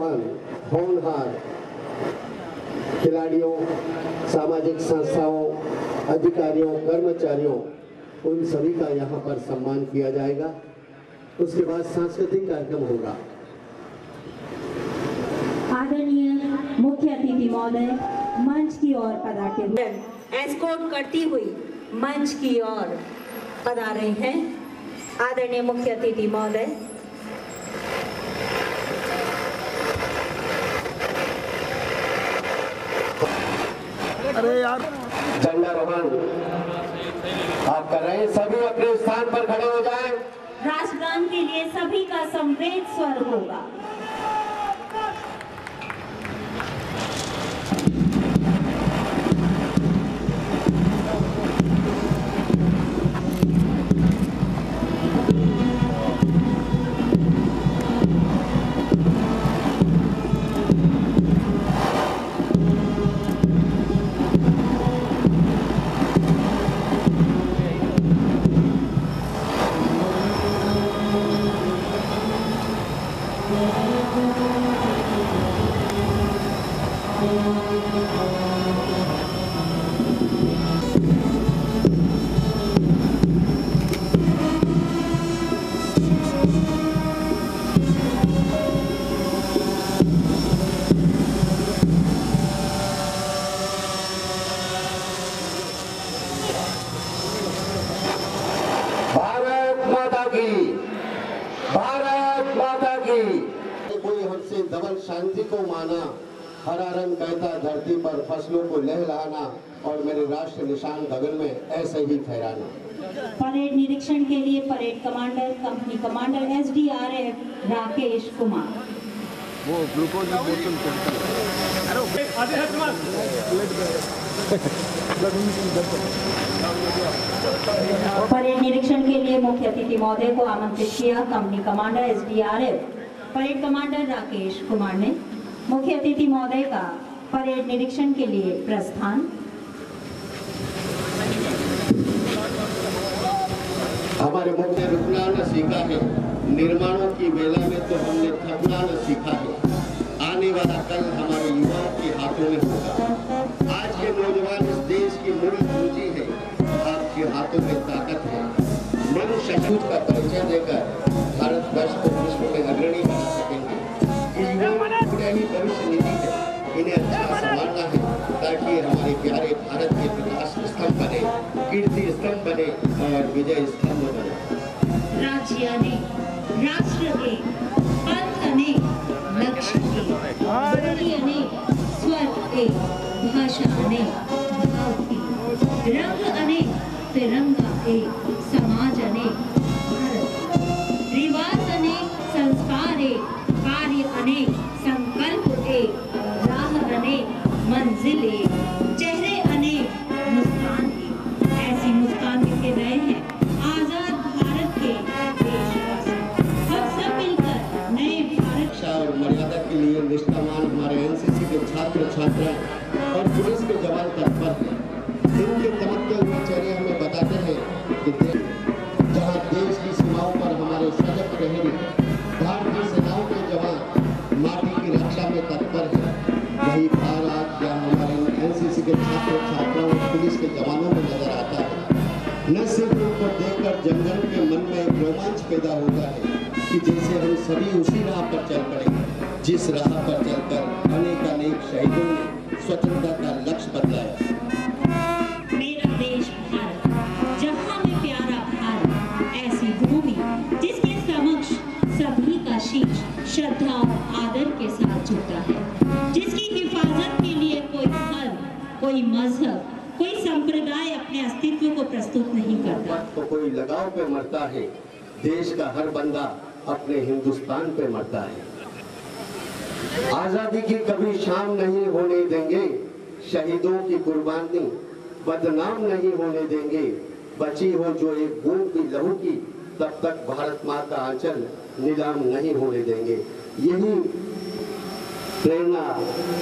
जवान, होनहार खिलाड़ियों, सामाजिक संस्थाओं, अधिकारियों, कर्मचारियों, उन सभी का यहाँ पर सम्मान किया जाएगा। उसके बाद सांस्कृतिक कार्यक्रम होगा। आदरणीय मुख्य अतिथि महोदय मंच की ओर पधारते हुए एस्कॉर्ट करती हुई मंच की ओर पधार रहे हैं। आदरणीय मुख्य अतिथि महोदय। अरे यार, झंडारोहण आप कर रहे हैं, सभी अपने स्थान पर खड़े हो जाएं। राष्ट्रगान के लिए सभी का समवेत स्वर होगा। भारत माता की। कोई हमसे धवल शांति को माना, हरा रंग बहता धरती पर फसलों को लहलहाना और मेरे राष्ट्र निशान गगन में ऐसे ही फहराना। परेड निरीक्षण के लिए parade commander, company commander SDRF Rakesh Kumar. वो ग्लूकोज की बोतल परेड निरीक्षण के लिए मुख्य अतिथि महोदय को आमंत्रित किया। Company commander SDRF parade commander Rakesh Kumar ने मुख्य अतिथि महोदय का परेड निरीक्षण के लिए प्रस्थान। हमारे मुख्य रुकना न सीखा है, निर्माणों की वेला में तो हमने थकना न सीखा है। आने वाला कल हमारे युवाओं के हाथों में होगा। आज के नौजवान इस देश की मूल पूंजी है, आपके हाथों में ताकत है। मनुष्य शक्ति का परिचय देकर भारतवर्ष को विश्व में अग्रणी बना सकेंगे। ही भविष्य निधि है, इन्हें अच्छा संभालना है ताकि हमारे प्यारे भारत के विकास स्तंभ बने, कीर्ति स्तंभ बने और विजय स्तंभ बने। राज्य अनेक, राष्ट्र एक, पंथ अनेक, लक्ष्य एक, बोली अनेक, स्वर एक, भाषा अनेक, भाव एक, रंग अनेक, तिरंगा एक, समाज अनेक, भारत, रिवाज अनेक, संस्कार एक, कार्य अनेक, संकल्प एक, राह अनेक, मंजिल एक, चेहरे अनेक, मुस्कान एक। ऐसी मुस्कान के नए हैं आजाद भारत के देशवासी। हम सब मिलकर नए भारत और मर्यादा के लिए निष्ठावान हमारे NCC के छात्र छात्रा और पुलिस के जवान तत्पर हैं। इनके चमकते हुए चेहरे हमें बताते हैं कि जहाँ देश की सीमाओं पर हमारे सजग प्रहरी भारतीय सेनाओं के जवान माटी की रक्षा में तत्पर है, वही भार आज या हमारे NCC के छात्र छात्राओं और पुलिस के जवानों में नजर आता है। न सिर्फ उनको देखकर जनगण के मन में एक रोमांच पैदा होता है कि जैसे हम सभी उसी राह पर चल पड़े जिस राह पर चलकर अनेक शहीदों ने स्वतंत्रता का लक्ष्य बदलाया। मेरा देश भारत, जहाँ में प्यारा भारत, ऐसी भूमि जिसके समक्ष सभी का शीश श्रद्धा और आदर के साथ झुकता है, जिसकी हिफाजत के लिए कोई धर्म, कोई मजहब, कोई संप्रदाय अपने अस्तित्व को प्रस्तुत नहीं करता। तो कोई लगाव पे मरता है, देश का हर बंदा अपने हिंदुस्तान पे मरता है। आजादी की कभी शाम नहीं होने देंगे, शहीदों की कुर्बानी बदनाम नहीं होने देंगे। बची हो जो एक बूंद भी लहू की, तब तक भारत माँ का आंचल नीलाम नहीं होने देंगे। यही प्रेरणा,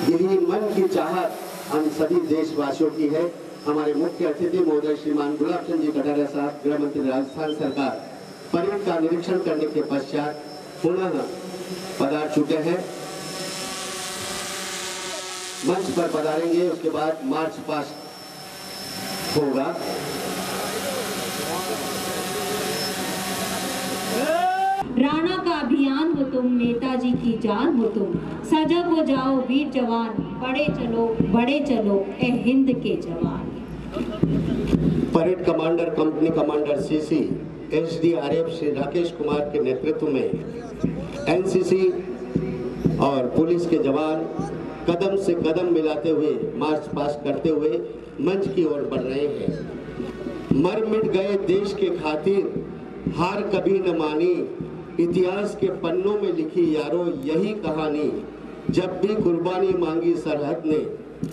यही मन की चाहत हम सभी देशवासियों की है। हमारे मुख्य अतिथि महोदय श्रीमान गुलाब चंद जी कटारिया साहब, गृह मंत्री राजस्थान सरकार, परेड का निरीक्षण करने के पश्चात पुनः पधार चुके हैं। मंच पर पधारेंगे। उसके बाद मार्च पास्ट होगा। राणा का अभियान हो तुम, नेताजी की जान हो तुम, सजग हो जाओ वीर जवान, बड़े चलो ए हिंद के जवान। Parade commander company commander CC SDRF Shri Rakesh Kumar के नेतृत्व में एनसीसी और पुलिस के जवान कदम से कदम मिलाते हुए मार्च पास्ट करते हुए मंच की ओर बढ़ रहे हैं। मर मिट गए देश के खातिर, हार कभी न मानी, इतिहास के पन्नों में लिखी यारो यही कहानी, जब भी कुर्बानी मांगी सरहद ने,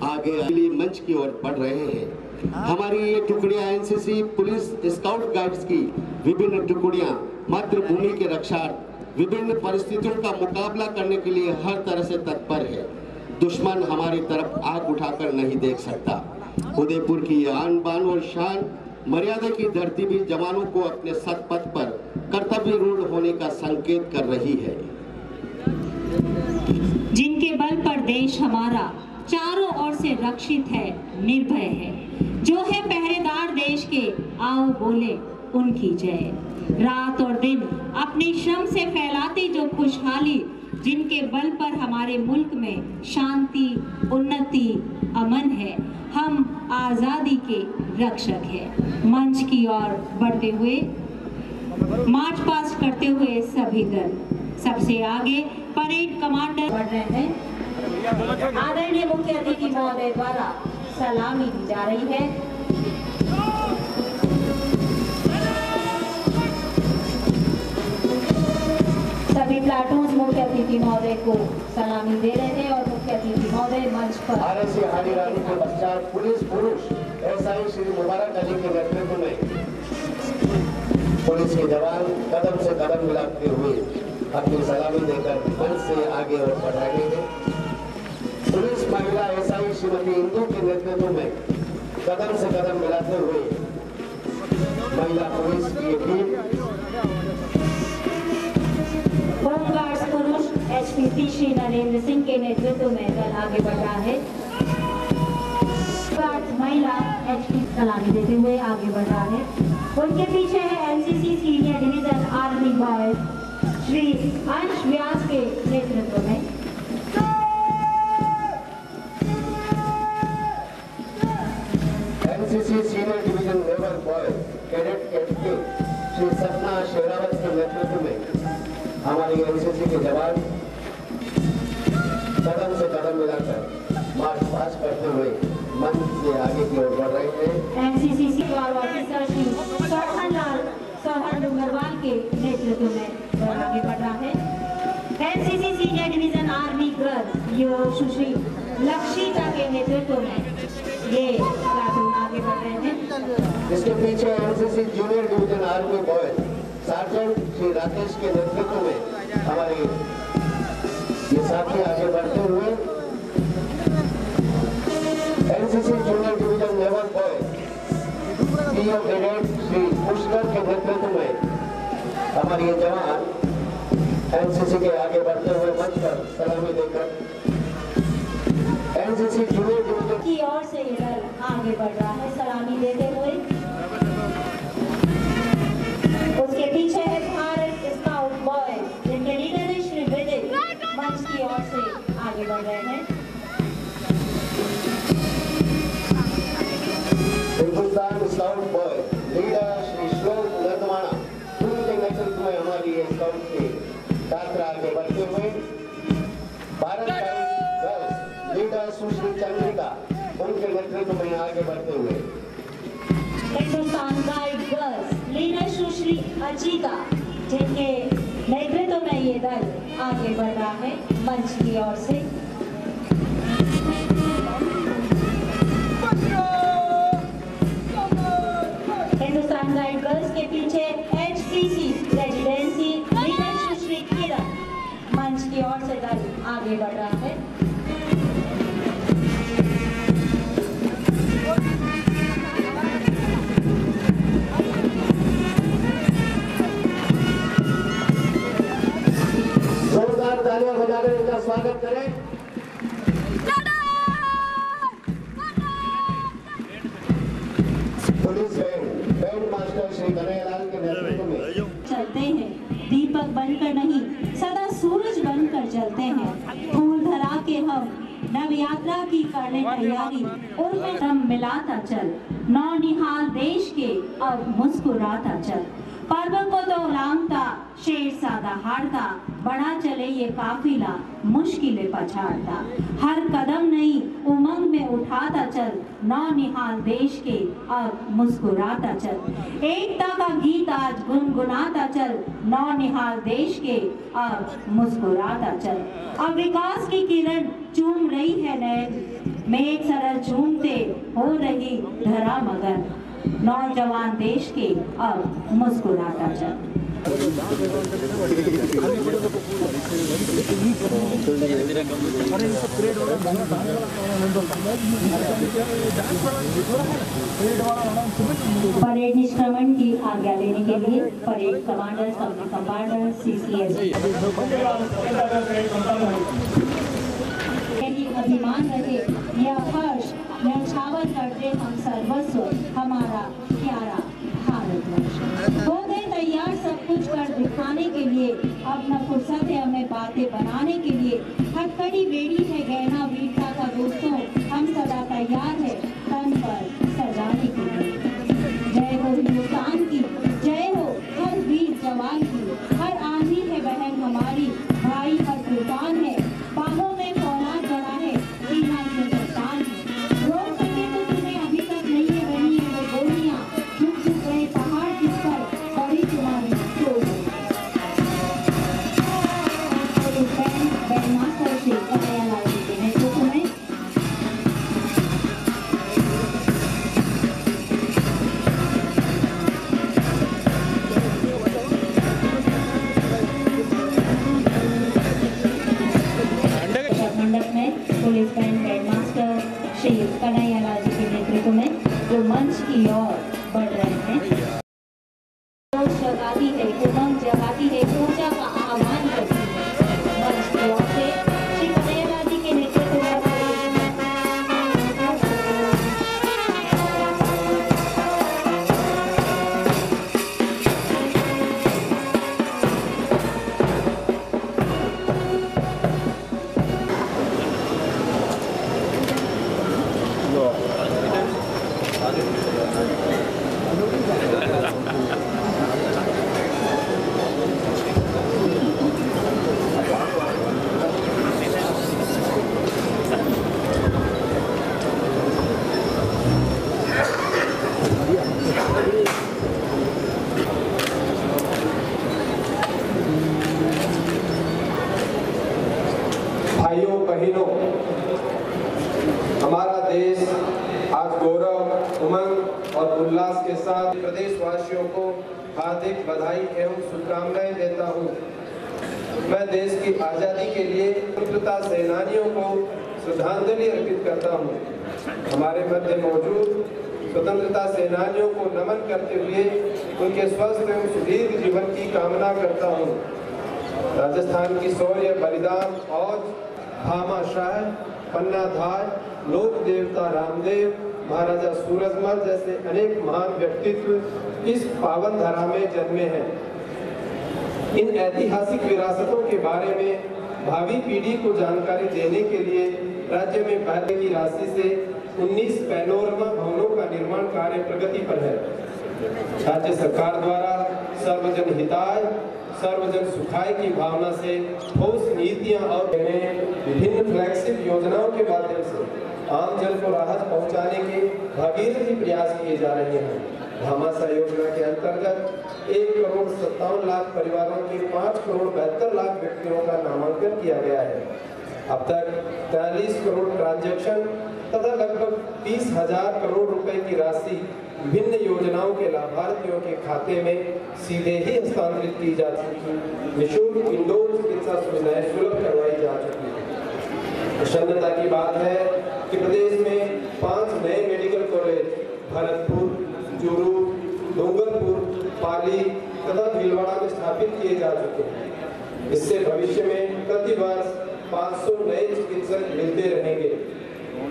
आगे अगली मंच की ओर बढ़ रहे हैं। हमारी ये टुकड़ियां एनसीसी पुलिस स्काउट गाइड्स की विभिन्न टुकड़ियां मातृभूमि के रक्षार्थ विभिन्न परिस्थितियों का मुकाबला करने के लिए हर तरह से तत्पर है। दुश्मन हमारी तरफ आंख उठाकर नहीं देख सकता। उदयपुर की आन बान और शान, मर्यादा की धरती भी जवानों को अपने सतपथ पर कर्तव्य रूढ़ होने का संकेत कर रही है। जिनके बल पर देश हमारा चारों ओर से रक्षित है, निर्भय है, जो है पहरेदार देश के, आओ बोले उनकी जय। रात और दिन अपने श्रम से फैलाते जो खुशहाली, जिनके बल पर हमारे मुल्क में शांति, उन्नति, अमन है, हम आजादी के रक्षक हैं। मंच की ओर बढ़ते हुए मार्च पास्ट करते हुए सभी दल, सबसे आगे परेड कमांडर बढ़ रहे हैं। आदरणीय मुख्य अतिथि महोदय द्वारा सलामी दी जा रही है। सभी प्लाटून मुख्य अतिथि महोदय को सलामी दे रहे हैं और मुख्य अतिथि महोदय मंच पर आरएसी हाली रानी के पश्चात पुलिस पुरुष एसआई श्री मुबारक अली के नेतृत्व में पुलिस के जवान कदम से कदम मिलाते हुए अपनी सलामी देकर मंच से आगे और बढ़ रहे हैं। पुलिस महिला एसआई श्रीमती इंदू के नेतृत्व में कदम से कदम मिलाते हुए महिला पुलिस की टीम होमगार्ड्स पुरुष एचपीसी श्री नरेंद्र सिंह के नेतृत्व में दल आगे बढ़ रहा है। महिला एचपी सलामी देते हुए आगे बढ़ रहा है। उनके पीछे है NCC senior division army boys Shri अंश व्यास के नेतृत्व में। NCC senior division naval boys cadet captain Shri सपना शेरावत के नेतृत्व में हमारी एनसीसी के जवान कदम से कदम मिलाकर मार्च पास्ट करते हुए मंच से आगे की ओर बढ़ रहे हैं। NCC senior officer Shri Sohan Dungarwal के नेतृत्व में आगे बढ़ रहा है। NCC senior division army girl यो सुश्री लक्षिता के नेतृत्व में ये प्लाटून आगे बढ़ रहे हैं। इसके पीछे NCC junior division army boys sergeant Shri Rakesh के नेतृत्व में हमारे ये साथी आगे बढ़ते हुए NCC junior division naval boys PO cadet Shri Pushkar के नेतृत्व में हमारे ये जवान एनसीसी के आगे बढ़ते हुए मंच पर सलामी देकर एनसीसी जूनियर डिवीजन की ओर से ये दल आगे बढ़ रहा है सलामी देते हुए। उसके पीछे है भारत स्काउट बॉयज जिनके लीडर है श्री विजय, मंच की ओर से आगे बढ़ रहे हैं। Hindustan scout boy leader Shri श्लोक नंदवाना उनके नेतृत्व में हमारी ये स्काउट की यात्रा आगे बढ़ते हुए भारत गर्ल्स लीडर सुश्री चंद्रिका उनके नेतृत्व में आगे बढ़ते हुए हिंदुस्तान गाइड गर्ल्स लीडर सुश्री अजीता जिनके नेतृत्व में ये दल आगे बढ़ रहा है मंच की ओर से। हिंदुस्तान गाइड गर्ल्स के पीछे एचपीसी रेजिडेंसी लीडर सुश्री किरण, मंच की ओर से दल आगे बढ़ रहा है। जोरदार तालियां बजाकर इनका स्वागत करें। के नेतृत्व में चलते हैं, दीपक बनकर नहीं सदा सूरज बनकर जलते हैं। फूल धरा के हम नव यात्रा की करने तैयारी, उनमें दम मिलाता चल, नौनिहाल देश के अब मुस्कुराता चल। पर्व को तो लांघता शेर सादा हारता, बढ़ा चले ये काफिला मुश्किलें पछाड़ता। हर कदम नई उमंग में उठाता चल, नौनिहाल देश के अब मुस्कुराता चल। एकता का गीत आज गुनगुनाता चल, नौनिहाल देश के अब मुस्कुराता चल। अब विकास की किरण चूम रही है नयन, मेघ सरल चूमते हो रही धरा मगन, नौजवान देश के अब मुस्कुराता चल। परेड निष्क्रमण की आज्ञा लेने के लिए parade commander company commander CCS अभिमान रहे यह हर्ष न्यौछावर करते हम सर्वस्व हमारा प्यारा भारतवर्ष। हो गए तैयार सब कुछ कर दिखाने के लिए, अब न फुर्सत है हमें बातें बनाने के लिए। हथकड़ी बेड़ी है गहना वीरता का दोस्तों, हम सदा तैयार है तन पर सजाने के लिए। जय हो हिंदुस्तान की, जय हो हर वीर जवान की। हर आंधी है बहन हमारी, भाई हर तूफान है, बाहों में फौलाद बड़ा है, सीना में चट्टान है। रोक सके तो तुम्हें अभी तक नहीं है बनी है वो गोलियां, झुक झुक रहे पहाड़ जिस पर बड़ी तुम्हारी टोलियां। बैंड मास्टर श्री कन्हैयालाल जी के नेतृत्व में मंडप में police band master Shri Kanhaiyalal ji के नेतृत्व में जो मंच की ओर बढ़ रहे हैं। जोश जगाती है, उमंग जगाती है, ऊर्जा का आह्वान करती है। मंच की ओर से श्री कन्हैयालाल जी के नेतृत्व में भाइयों बहनों, हमारा देश आज गौरव, उमंग और उल्लास के साथ प्रदेशवासियों को हार्दिक बधाई एवं शुभकामनाएं देता हूं। मैं देश की आज़ादी के लिए स्वतंत्रता सेनानियों को श्रद्धांजलि अर्पित करता हूं। हमारे मध्य मौजूद स्वतंत्रता सेनानियों को नमन करते हुए उनके स्वस्थ एवं सुदीर्घ जीवन की कामना करता हूं। राजस्थान की शौर्य, बलिदान और भामाशाह, पन्नाधार, लोक देवता रामदेव, महाराजा सूरजमल जैसे अनेक महान व्यक्तित्व इस पावन धरा में जन्मे हैं। इन ऐतिहासिक विरासतों के बारे में भावी पीढ़ी को जानकारी देने के लिए राज्य में पहले की राशि से 19 पैनोरमा भवनों का निर्माण कार्य प्रगति पर है। राज्य सरकार द्वारा सर्वजन हिताय सर्वजन सुखाय की भावना से ठोस नीतियां और विभिन्न फ्लैगशिप योजनाओं के माध्यम से आम जन को राहत पहुंचाने के भगीरथ प्रयास किए जा रहे हैं। भामाशाह योजना के अंतर्गत 1,57,00,000 परिवारों के 5,72,00,000 व्यक्तियों का नामांकन किया गया है। अब तक 43 करोड़ ट्रांजैक्शन तथा लगभग 30,000 करोड़ रुपए की राशि विभिन्न योजनाओं के लाभार्थियों के खाते में सीधे ही हस्तांतरित की जा चुकी। निःशुल्क इंडोर चिकित्सा सुविधाएं सुलभ करवाई जा चुकी है। प्रसन्नता की बात है कि प्रदेश में 5 नए मेडिकल कॉलेज भरतपुर, चूरू, डूंगरपुर, पाली तथा भीलवाड़ा में स्थापित किए जा चुके हैं। इससे भविष्य में प्रति वर्ष 500 नए चिकित्सक मिलते रहेंगे।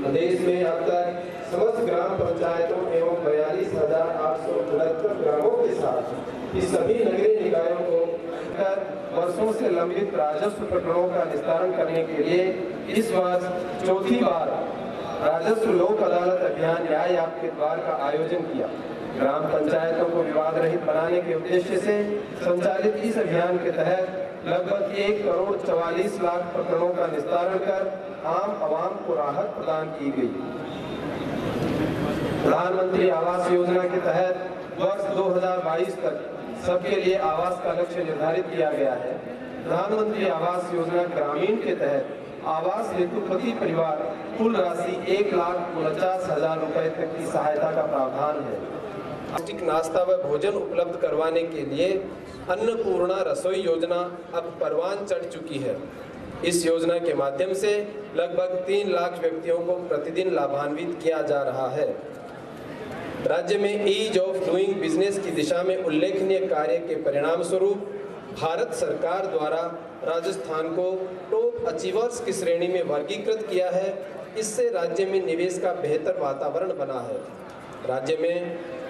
प्रदेश में अब तक समस्त ग्राम पंचायतों एवं 42,869 ग्रामों के साथ इस सभी नगरीय निकायों को वर्षों से लंबित राजस्व प्रकरणों का निस्तारण करने के लिए इस वर्ष चौथी बार राजस्व लोक अदालत अभियान न्याय आपके द्वार का आयोजन किया। ग्राम पंचायतों को विवाद रहित बनाने के उद्देश्य से संचालित इस अभियान के तहत लगभग 1,44,00,000 प्रकरणों का निस्तारण कर आम आवाम को राहत प्रदान की गई। प्रधानमंत्री आवास योजना के तहत वर्ष 2022 तक सबके लिए आवास का लक्ष्य निर्धारित किया गया है। प्रधानमंत्री आवास योजना ग्रामीण के तहत आवास हेतु प्रति परिवार कुल राशि 1,49,000 रुपए तक की सहायता का प्रावधान है। पौष्टिक नाश्ता व भोजन उपलब्ध करवाने के लिए अन्नपूर्णा रसोई योजना अब परवान चढ़ चुकी है। इस योजना के माध्यम से लगभग 3 लाख व्यक्तियों को प्रतिदिन लाभान्वित किया जा रहा है। राज्य में ईज ऑफ डूइंग बिजनेस की दिशा में उल्लेखनीय कार्य के परिणाम स्वरूप भारत सरकार द्वारा राजस्थान को टॉप अचीवर्स की श्रेणी में वर्गीकृत किया है। इससे राज्य में निवेश का बेहतर वातावरण बना है। राज्य में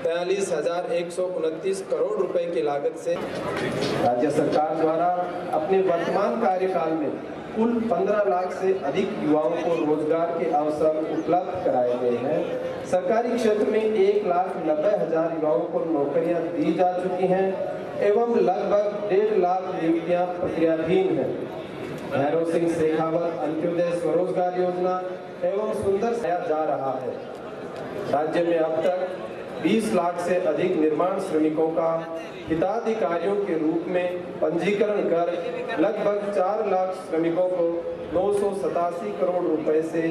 43,129 करोड़ रुपए की लागत से राज्य सरकार द्वारा अपने वर्तमान कार्यकाल में कुल 15 लाख से अधिक युवाओं को रोजगार के अवसर उपलब्ध कराए गए हैं। सरकारी क्षेत्र में 1,90,000 युवाओं को नौकरियां दी जा चुकी हैं एवं लगभग 1.5 लाख नियुक्तियां प्रक्रियाधीन हैं। भैरव सिंह शेखावत अंत्योदय स्वरोजगार योजना एवं सुंदर किया जा रहा है। राज्य में अब तक 20 लाख से अधिक निर्माण श्रमिकों का हिताधिकारियों के रूप में पंजीकरण कर लगभग 4 लाख श्रमिकों को 987 करोड़ रुपए से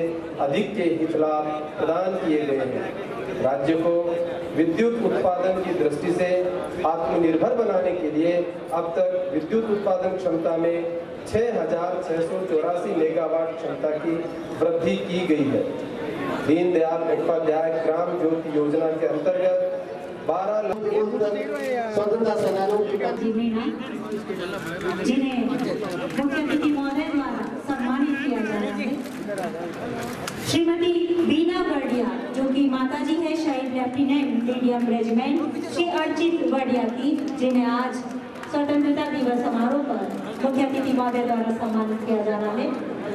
अधिक के हित लाभ प्रदान किए गए हैं। राज्य को विद्युत उत्पादन की दृष्टि से आत्मनिर्भर बनाने के लिए अब तक विद्युत उत्पादन क्षमता में 6,684 मेगावाट क्षमता की वृद्धि की गई है। दीनदयाल उपाध्याय ग्राम ज्योति योजना के अंतर्गत 12 लाख स्वतंत्रता सेनानियों की जिन्हें मुख्य अतिथि महोदय द्वारा सम्मानित किया जा रहा है। श्रीमती बीना वर्डिया जो कि माताजी है शहीद lieutenant medium regiment Shri Archit Wardia की, जिन्हें आज स्वतंत्रता दिवस समारोह पर मुख्य अतिथि महोदय द्वारा सम्मानित किया जा रहा है।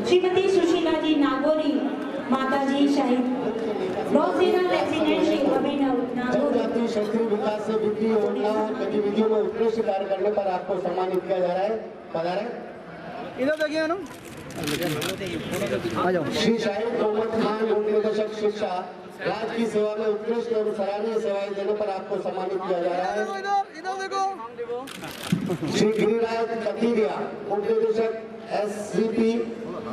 श्रीमती सुशीला जी नागौरी माताजी शहीद नौसेना लेफ्टिनेंट श्री अभिनव नागौरी क्षेत्रीय विकास से वित्तीय योजना और गतिविधियों में उत्कृष्ट कार्य करने पर आपको सम्मानित किया जा रहा है। पधारें। इधर देखिए ना, श्री शाहिद मोहम्मद खान उप निदेशक शिक्षा राज्य की सेवा में उत्कृष्ट एवं सराहनीय सेवाएं देने पर आपको सम्मानित किया जा रहा है। इधर देखो। श्री गिरिराज कतीरिया उप निदेशक SCP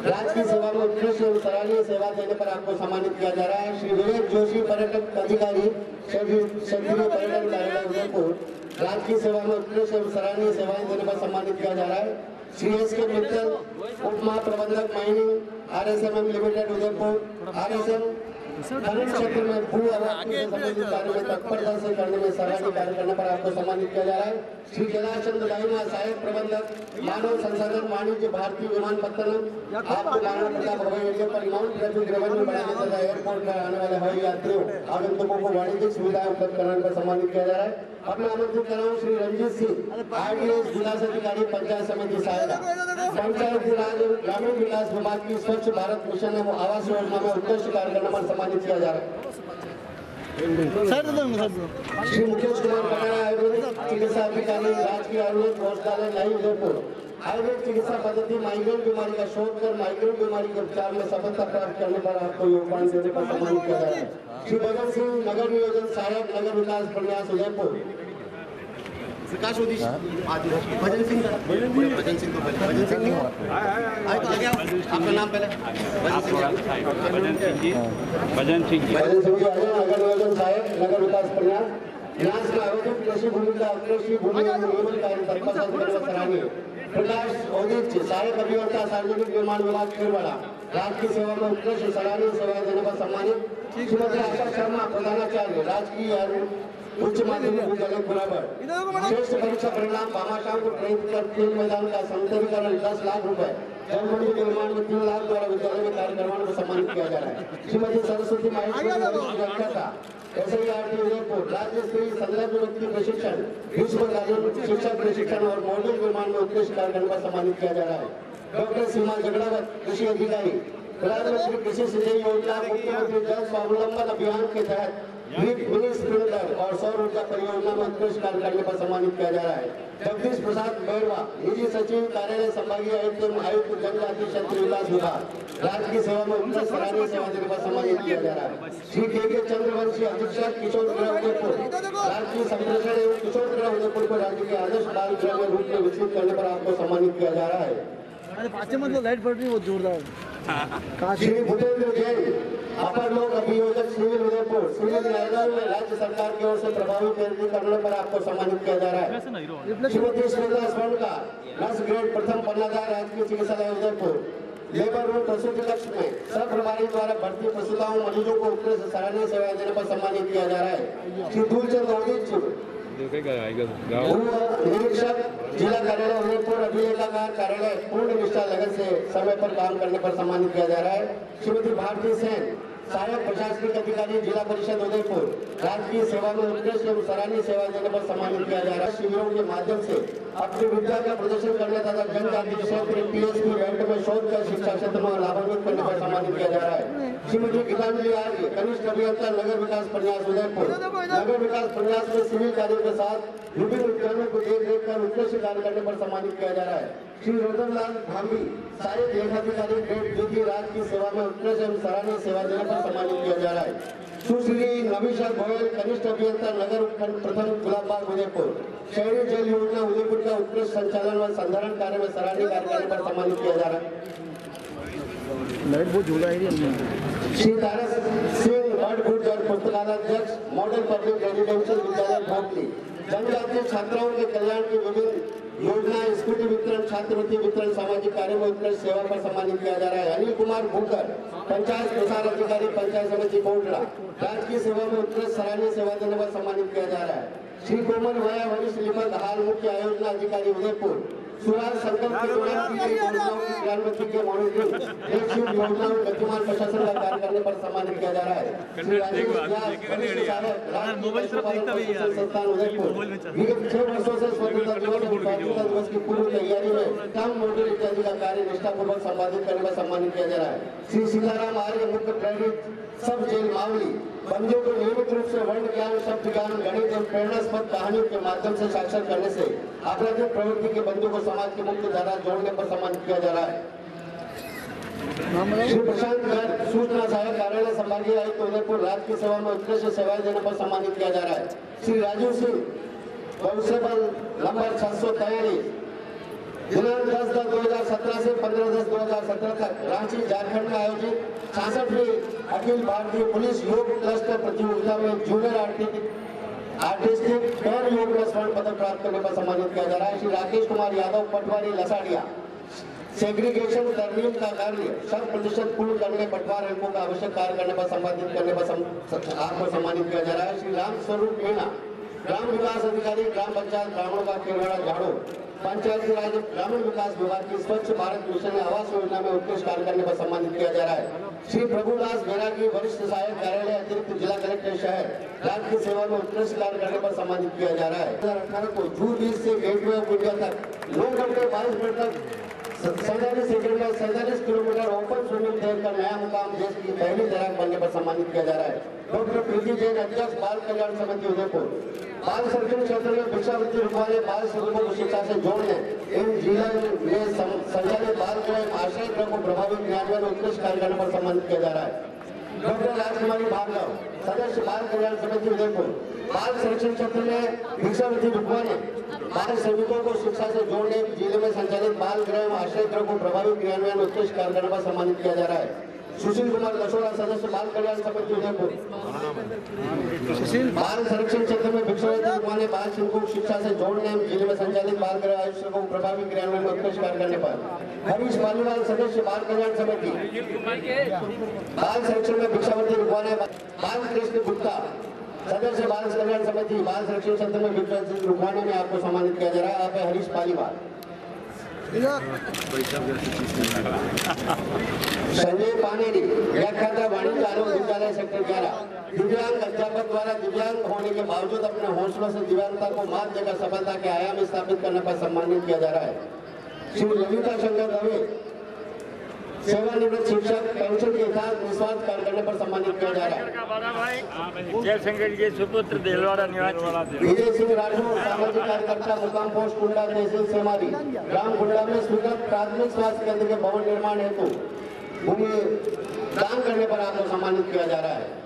राज्य की सेवा में उत्कृष्ट एवं सराहनीय सेवा देने पर आपको सम्मानित किया जा रहा है। श्री विवेक जोशी पर्यटक अधिकारी क्षेत्रीय पर्यटन कार्यालय उदयपुर राज्य की सेवा में उत्कृष्ट एवं सराहनीय सेवाएं देने पर सम्मानित किया जा रहा है। श्री SK मित्तल उप महाप्रबंधक mining RSMM limited Udaipur RSM खनन क्षेत्र में भू अवैध से संबंधित कार्य में तत्परता से करने में सराहनीय कार्य करने पर आपको सम्मानित किया जा रहा है। श्री कैलाश चंद्र दाहिमा सहायक प्रबंधक मानव संसाधन वाणिज्य भारतीय विमानपत्तनम आपको मानव प्रताप हवाई अड्डे पर नॉन ट्रैफिक रेवेन्यू बढ़ाने तथा एयरपोर्ट पर आने वाले हवाई यात्रियों आगंतुकों को वाणिज्यिक सुविधाएं उपलब्ध कराने पर सम्मानित किया जा रहा है। अब मैं आमंत्रित कर रहा हूँ श्री रंजीत सिंह IDS विकास अधिकारी पंचायत समिति सहायता पंचायत राज ग्रामीण विकास विभाग की स्वच्छ भारत मिशन एवं आवास योजना में उत्कृष्ट कार्य करने पर सम्मानित किया जा रहा है। श्री मुकेश कुमार पटाया आयुर्वेदिक चिकित्सा अधिकारी राजकीय आयुर्वेद औषधालय नई उदयपुर आयुर्वेद चिकित्सा पद्धति माइग्रेन बीमारी का शोध कर माइग्रेन बीमारी के उपचार में सफलता प्राप्त करने पर आपको योगदान देने पर सम्मानित किया जा रहा है। श्री भगत सिंह नगर नियोजन सहायक नगर विकास प्रयास उदयपुर विकास उद्देश्य भजन सिंह आपका नाम पहले भजन सिंह नगर नियोजन सहायक नगर विकास प्रयास न्यास में अवैधिक कृषि भूमि का कृषि भूमि नियमन कार्य तत्परता से सराहनीय प्रकाश ओदित सहायक अभियंता सार्वजनिक निर्माण विभाग खेलवाड़ा राज्य की सेवा में उत्कृष्ट सराहनीय सेवाएं देने पर सम्मानित। श्रीमती आशा शर्मा प्रधानाचार्य राजकीय उच्च माध्यमिक विद्यालय बराबर श्रेष्ठ परीक्षा परिणाम भामाशाह को प्रेरित कर खेल मैदान का सौंदर्यीकरण 10 लाख रुपए जल मंदिर के निर्माण में 3 लाख द्वारा विद्यालय में कार्य करवाने को सम्मानित किया जा रहा है। श्रीमती सरस्वती माहेश्वरी ऐसे ही आरटी उदयपुर राज्य स्तरीय संलग्न व्यक्ति प्रशिक्षण, विश्वकालीन शिक्षक प्रशिक्षण और मॉडल निर्माण में उत्कृष्ट कार्य करने पर सम्मानित किया जा रहा है। डॉक्टर सीमा जगड़ावत कृषि अधिकारी, प्रधानमंत्री कृषि सिंचाई योजना, मुख्यमंत्री जल स्वावलंबन अभियान के तहत मिनी स्प्रिंकलर और सौर ऊर्जा परियोजना में उत्कृष्ट कार्य करने पर सम्मानित किया जा रहा है। जगदीश प्रसाद बैरवा निजी सचिव कार्यालय संभागीय आयुक्त जनजातीय क्षेत्र विकास विभाग, राज्य की सेवा में उत्कृष्ट सराहनीय सेवा देने पर सम्मानित किया जा रहा है। श्री के चंद्रवंशी अधीक्षक किशोर गृह उदयपुर, राज्य की संप्रेषण एवं किशोर गृह उदयपुर को राज्य के आदर्श बाल गृह के रूप में विकसित करने पर आपको सम्मानित किया जा रहा है। लाइट पड़ रही है वो जोरदार। श्री भूपेंद्र जैन अपर लोक अभियोजक सिविल उदयपुर, सिविल न्यायालय में राज्य सरकार की ओर से प्रभावी पेशगी करने पर आपको सम्मानित किया जा रहा है। श्रीमती स्मिता स्वर्णकार नर्स ग्रेड प्रथम पन्नादार राजकीय चिकित्सालय उदयपुर, लेबर रूम प्रसूति कक्ष में सब प्रभारी द्वारा भर्ती प्रसूताओं मरीजों को उत्कृष्ट सराहनीय सेवाएं देने पर सम्मानित किया जा रहा है। श्री दूलचंद ओदित निरीक्षक जिला कार्यालय उदयपुर, अभिलेखागार कार्यालय पूर्ण निष्ठा लगन से समय पर काम करने पर सम्मानित किया जा रहा है। श्रीमती भारती सेन सहायक प्रशासनिक अधिकारी जिला परिषद उदयपुर, राजकीय सेवा में उत्कृष्ट एवं सराहनीय सेवा देने पर सम्मानित किया जा रहा है। शिविरों के माध्यम से अपनी विद्या का प्रदर्शन करने तथा जनजातीय क्षेत्र पीएचडी बैंड में शोध कर शिक्षा क्षेत्र में लाभान्वित करने पर सम्मानित किया जा रहा है। श्रीमती गीतांजलि आर्य कनिष्ठ अभियंता नगर विकास प्रन्यास उदयपुर, नगर विकास प्रन्यास में सिविल कार्यों के साथ विभिन्न उद्यानों को देख रेख कर उत्कृष्ट कार्य करने पर सम्मानित किया जा रहा है। श्री रतनलाल धामी सहायक लेखाधिकारी ग्रेड द्वितीय राज्य की सेवा में उत्कृष्ट एवं सराहनीय सेवा देने पर सम्मानित किया जा रहा है। सुश्री नवीशा गोयल कनिष्ठ अभियंता नगर उपखंड प्रथम गुलाबबाग उदयपुर, शहरी जल योजना उदयपुर का उत्कृष्ट संचालन व संधारण कार्य में सराहनीय कार्य करने पर सम्मानित किया जा रहा है। श्री तारक सिंह वर्ड गुर्जर पुस्तकालयाध्यक्ष मॉडल पब्लिक रेजिडेंशियल विद्यालय भोगली, जनजातीय छात्राओं के कल्याण की विभिन्न योजना, स्कूटी वितरण, छात्रवृत्ति वितरण, सामाजिक कार्य में उत्कृष्ट सेवा पर सम्मानित किया जा रहा है। अनिल कुमार भूकर पंचायत प्रसार अधिकारी पंचायत समिति कोटला, राज्य की सेवा में उत्कृष्ट सराहनीय सेवा देने पर सम्मानित किया जा रहा है। श्री कोमल वया वरिष्ठ लिपिक हाल मुख्य आयोजना अधिकारी उदयपुर, सुराज संकल्प के दौरान की गई योजनाओं की क्रियान्वित के मॉनिटरिंग, एक योजनाओं गतिमान प्रशासन का कार्य करने पर सम्मानित किया जा रहा है। श्री राजेश व्यास वरिष्ठ सहायक संस्थान उदयपुर, विगत 6 वर्षों से स्वतंत्रता दिवस और स्वाधीनता दिवस की पूर्व तैयारी में काम मॉडल इत्यादि का कार्य निष्ठापूर्वक संपादित करने पर सम्मानित किया जा रहा है। श्री सीताराम आर्य मुख्य प्रेरित सब जेल मावली, बंदियों को नियमित रूप से वर्ण ज्ञान, शब्द ज्ञान, गणित एवं प्रेरणास्पद कहानियों के माध्यम से साक्षर करने से आपराधिक प्रवृत्ति के बंदियों को समाज की मुख्य धारा जोड़ने पर सम्मानित किया जा रहा है। श्री प्रशांत गर्ग सूचना सहायक कार्यालय संभागीय आयुक्त उदयपुर, राज्य की सेवा में उत्कृष्ट सेवाएं देने पर सम्मानित किया जा रहा है। श्री राजीव सिंह कांस्टेबल नंबर 643 दिनांक 10/10/2017 से 15/10/2017 तक रांची झारखंड में आयोजित 66वीं अखिल भारतीय पुलिस योग क्लस्टर प्रतियोगिता में जूनियर आर्टिस्टिक पैर योग में स्वर्ण पदक प्राप्त करने पर सम्मानित किया जा रहा है। श्री राकेश कुमार यादव पटवारी लसाड़िया, सेग्रीगेशन तरमीम का कार्य 100% पूर्ण करने, पटवार अंकों का आवश्यक कार्य करने पर संपादित करने पर आपको सम्मानित किया जा रहा है। श्री राम स्वरूप मीणा ग्राम विकास अधिकारी, ग्राम पंचायत ब्राह्मणों का केरवाड़ा झाड़ू, पंचायती राज ग्रामीण विकास विभाग की स्वच्छ भारत मिशन आवास योजना में उत्कृष्ट कार्य करने पर सम्मानित किया जा रहा है। श्री प्रभुदास बैरागी वरिष्ठ सहायक कार्यालय अतिरिक्त जिला कलेक्टर शहर, राज्य की सेवा में उत्कृष्ट कार्य करने पर सम्मानित किया जा रहा है। 2018 को जून 20 से गेटवे ऑफ इंडिया तक 9 घंटे 22 मिनट तक 47 सेकंड में 47 किलोमीटर ओपन स्विमिंग तैर का नया मुकाम देश की पहली तैराक बनने पर सम्मानित किया जा रहा है। डॉक्टर प्रीति जैन अध्यक्ष बाल कल्याण समिति उदयपुर, बाल संरक्षण क्षेत्र में भिक्षावृत्ति रुकवाने, बाल श्रमिकों को शिक्षा से जोड़ने एवं जिला में संचालित बाल गृह आश्रय गृह को प्रभावी क्रियान्वयन उत्कृष्ट कार्य करने पर सम्मानित किया जा रहा है। डॉक्टर राजकुमारी भार्गव सदस्य बाल कल्याण समिति उदयपुर, बाल संरक्षण क्षेत्र में भिक्षावृत्ति रुकवाने, बाल श्रमिकों को शिक्षा से जोड़ने, जिले में संचालित बाल गृह आश्रय गृह को प्रभावी क्रियान्वयन उत्कृष्ट कार्य करने पर सम्मानित किया जा रहा है। सुशील कुमार दशोरा सदस्य बाल कल्याण समिति उदयपुर, बाल संरक्षण क्षेत्र में भिक्षावृत्ति रुकवाने, बाल श्रमिकों को शिक्षा से जोड़ने, जिले में संचालित बाल गृह आयुष्य को प्रभावी क्रियान्वयन उत्कृष्ट कार्य करने पर हरीश पालीवाल सदस्य बाल कल्याण समिति, बाल संरक्षण में भिक्षावृत्ति रुकवाने, बाल कृष्ण गुप्ता सदस्य बाल कल्याण समिति, बाल संरक्षण क्षेत्र में भिक्षावृत्ति रुकवाने में आपको सम्मानित किया जा रहा है। आप हरीश पालीवाल। संजय पानेरी, व्याख्याता वाणिज्य आलोक विद्यालय सेक्टर 11। दिव्यांग अध्यापक द्वारा दिव्यांग होने के बावजूद अपने हौसलों से दिव्यांगता को मात देकर सफलता के आयाम स्थापित करने पर सम्मानित किया जा रहा है। श्री ललिता शंकर दवे, सेवानिवृत्त शिक्षक, पेंशन के साथ निस्वार्थ कार्य करने पर सम्मानित किया जा रहा है। जय शंकर जी सुपुत्र देलवाड़ा निवासी विजय सिंह राठौर, सामाजिक कार्यकर्ता, मुकाम पोस्ट कुंडा, तहसील सेमारी, ग्राम कुंडा में स्वीकृत प्राथमिक स्वास्थ्य केंद्र के भवन निर्माण हेतु भूमि दान करने पर आपको सम्मानित किया जा रहा है।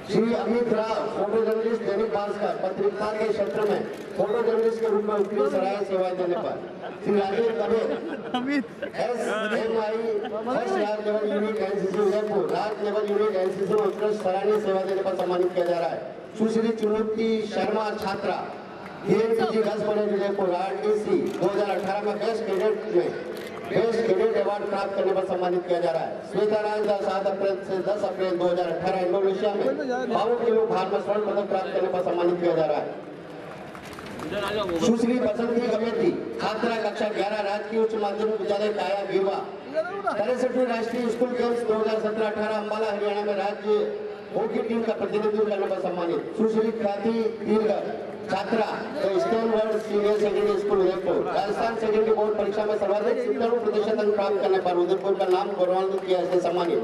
श्री अमित राव, फोटो जर्नलिस्ट, दैनिक भास्कर पत्रिका के क्षेत्र में फोटो जर्नलिस्ट के रूप में उत्कृष्ट सराहनीय सेवाएं देने पर। श्री राजेश दवे, SMI फर्स्ट राज्य लेवल यूनिट NCC उदयपुर, राज्य लेवल यूनिट NCC में उत्कृष्ट सराहनीय सेवा देने पर सम्मानित किया जा रहा है। सुश्री चुनौती शर्मा, छात्रा, DNPG girls college Udaipur, RTC 2018 में बेस्ट कैडेट अवार्ड प्राप्त करने पर सम्मानित किया जा रहा है। श्वेता राज 7 अप्रैल से 10 अप्रैल 2018 इंडोनेशिया में 52 किलो भार में स्वर्ण पदक प्राप्त करने पर सम्मानित किया जा रहा है। सुश्री बसंती कमेटी, छात्रा, कक्षा 11, राजकीय उच्च माध्यमिक विद्यालय काया गिरवा, 63वीं राष्ट्रीय स्कूल गेम्स 2017-18 अम्बाला हरियाणा में राज्य हॉकी टीम का प्रतिनिधित्व करने पर सम्मानित। सुश्री ख्याति तीरगर, छात्रा, Stanward senior secondary school Udaipur, Rajasthan secondary board परीक्षा में सर्वाधिक 70% अंक प्राप्त करने पर उदयपुर का नाम गौरवान्वित किया, ऐसे सम्मानित।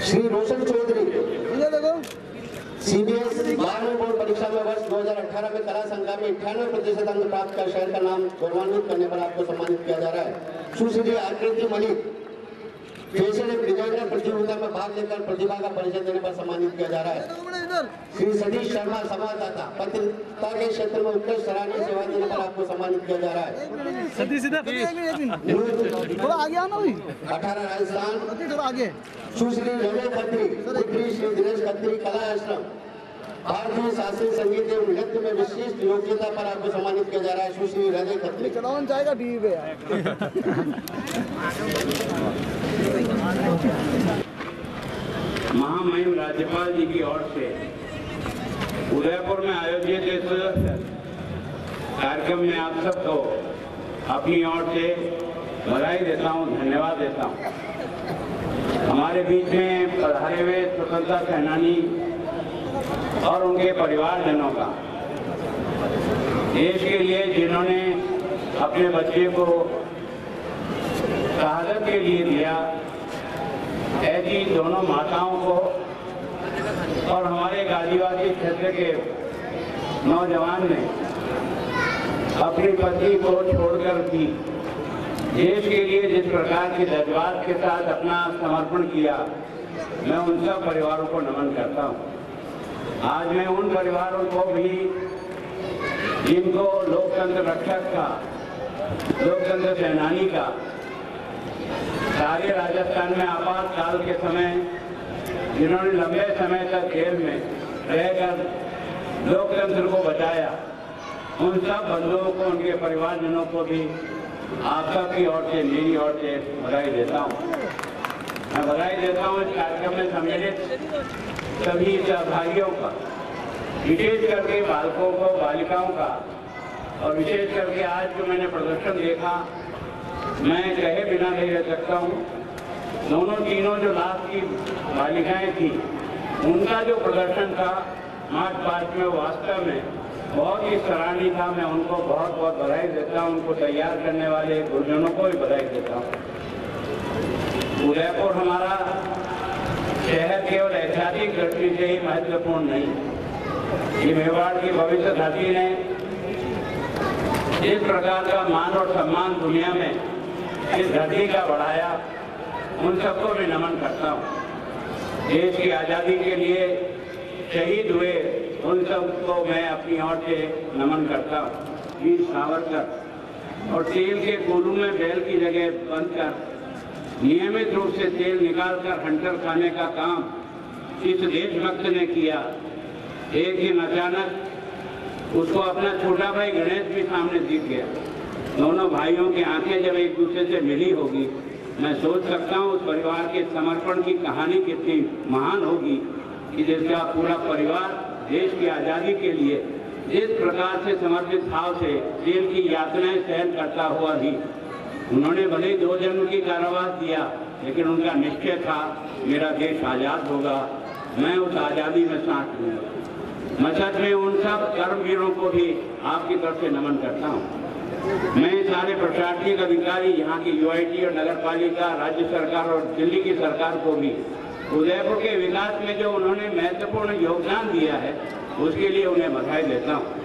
श्री रोशन चौधरी, CBS 12वीं बोर्ड परीक्षा में वर्ष 2018 में कला संकाय में 98% अंक प्राप्त कर शहर का नाम गौरवान्वित करने पर आपको सम्मानित किया जा रहा है। सुश्री आकृति मलिक, फैशन एंड डिजाइनर प्रतियोगिता में भाग लेकर प्रतिभा का परिचय देने पर सम्मानित किया जा रहा है। श्री सतीश शर्मा, संवाददाता, पत्रकारिता के क्षेत्र में उत्कृष्ट सराहनीय सेवा देने पर आपको सम्मानित किया जा रहा है। थोड़ा आगे आना भाई, 18 राजस्थान, थोड़ा आगे। सुश्री रजय खत्री, पुत्री श्री दिनेश खत्री, कला आश्रम, भारतीय शास्त्रीय संगीत एवं नृत्य में विशिष्ट योग्यता पर आपको सम्मानित किया जा रहा है। सुश्री रजय खत्री। चलावन जाएगा टीवी पे। महामहिम राज्यपाल जी की ओर से उदयपुर में आयोजित इस कार्यक्रम में आप सबको अपनी ओर से बधाई देता हूं, धन्यवाद देता हूं। हमारे बीच में पधारे हुए स्वतंत्रता सेनानी और उनके परिवारजनों का, देश के लिए जिन्होंने अपने बच्चे को शहादत के लिए दिया, ऐसी दोनों माताओं को और हमारे आदिवासी क्षेत्र के नौजवान ने अपनी पत्नी को छोड़कर भी देश के लिए जिस प्रकार के जज्बात के साथ अपना समर्पण किया, मैं उन सब परिवारों को नमन करता हूं। आज मैं उन परिवारों को भी जिनको लोकतंत्र रक्षक का, लोकतंत्र सेनानी का, सारे राजस्थान में आपातकाल के समय जिन्होंने लंबे समय तक जेल में रहकर लोकतंत्र को बचाया, उन सब बंधुओं को, उनके परिवारजनों को भी आप सबकी ओर से, मेरी ओर से बधाई देता हूँ। मैं बधाई देता हूँ इस कार्यक्रम में सम्मिलित सभी सहभागियों का, विशेष करके बालकों को, बालिकाओं का, और विशेष करके आज जो मैंने प्रदर्शन देखा, मैं कहे बिना नहीं रह सकता हूँ। दोनों तीनों जो लास्ट की बालिकाएं थी, उनका जो प्रदर्शन था मार्च पास्ट में, वास्तव में बहुत ही सराहनीय था। मैं उनको बहुत बहुत बधाई देता हूँ। उनको तैयार करने वाले गुरुजनों को भी बधाई देता हूँ। उदयपुर हमारा शहर केवल ऐतिहासिक दृष्टि से ही महत्वपूर्ण नहीं, ये मेवाड़ की भविष्य धरती ने जिस प्रकार का मान और सम्मान दुनिया में इस धरती का बढ़ाया, उन सबको भी नमन करता हूँ। देश की आज़ादी के लिए शहीद हुए उन सबको मैं अपनी ओर से नमन करता हूँ। वीर सावरकर और तेल के कोलू में बैल की जगह बंद कर नियमित रूप से तेल निकालकर हंटर खाने का काम इस देशभक्त ने किया। एक दिन अचानक उसको अपना छोटा भाई गणेश भी सामने दिख गया। दोनों भाइयों की आंखें जब एक दूसरे से मिली होगी, मैं सोच सकता हूँ उस परिवार के समर्पण की कहानी कितनी महान होगी कि जिसका पूरा परिवार देश की आज़ादी के लिए इस प्रकार से समर्पित भाव से जेल की यातनाएं सहन करता हुआ भी उन्होंने भले 2 जन्म की कारावास दिया, लेकिन उनका निश्चय था मेरा देश आज़ाद होगा, मैं उस आज़ादी में सांस लूंगा। मैं सच में उन सब कर्मवीरों को भी आपकी तरफ से नमन करता हूँ। मैं सारे प्रशासनिक अधिकारी, यहाँ की UIT और नगर पालिका, राज्य सरकार और दिल्ली की सरकार को भी उदयपुर के विकास में जो उन्होंने महत्वपूर्ण योगदान दिया है उसके लिए उन्हें बधाई देता हूँ।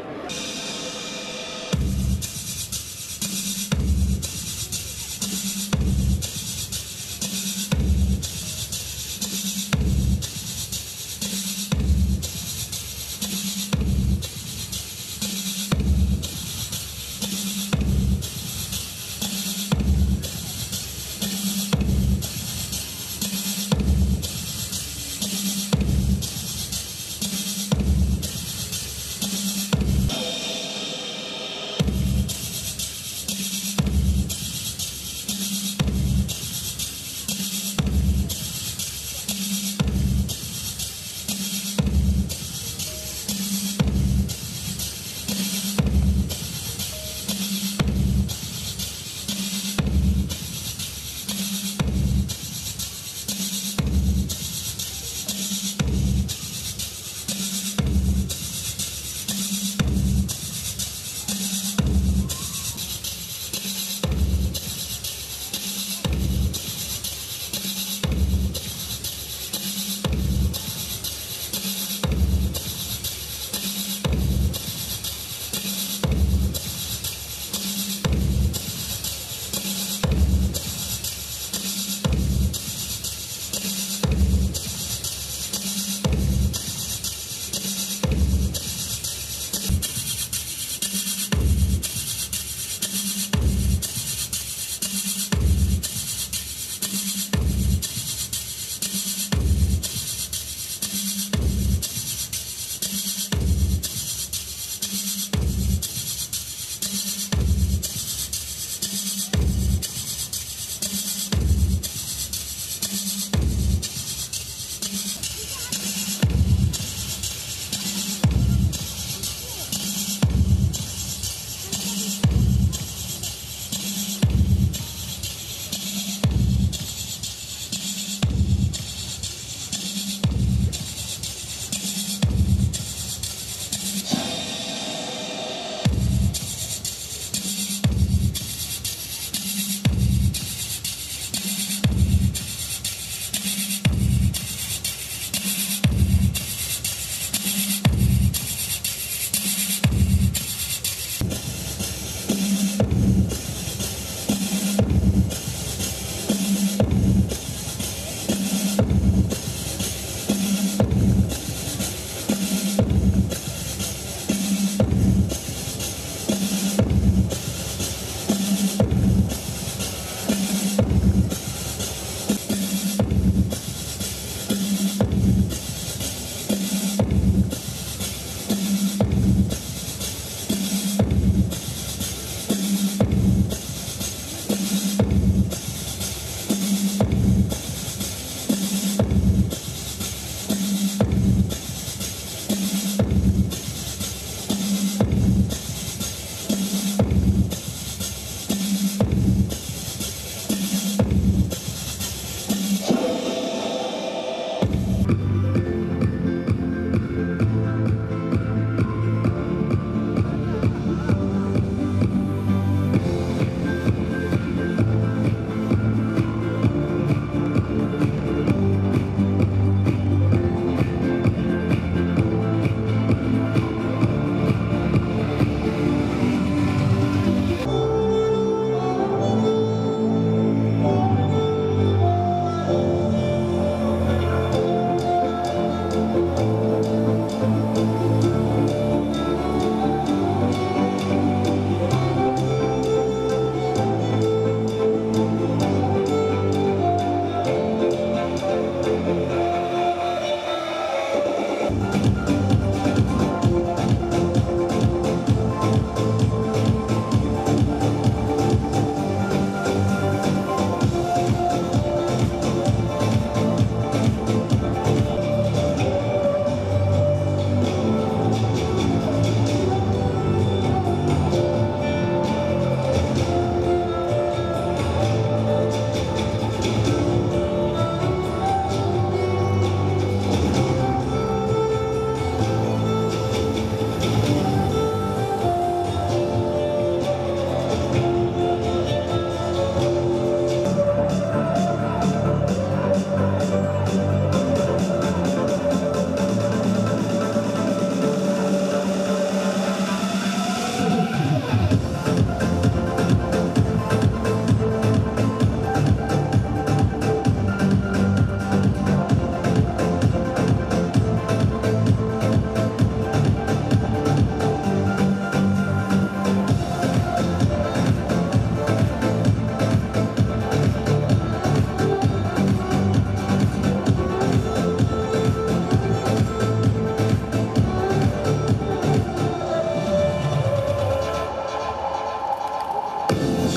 Let's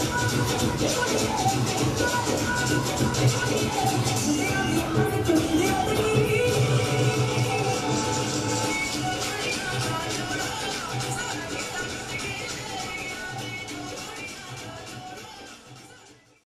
go.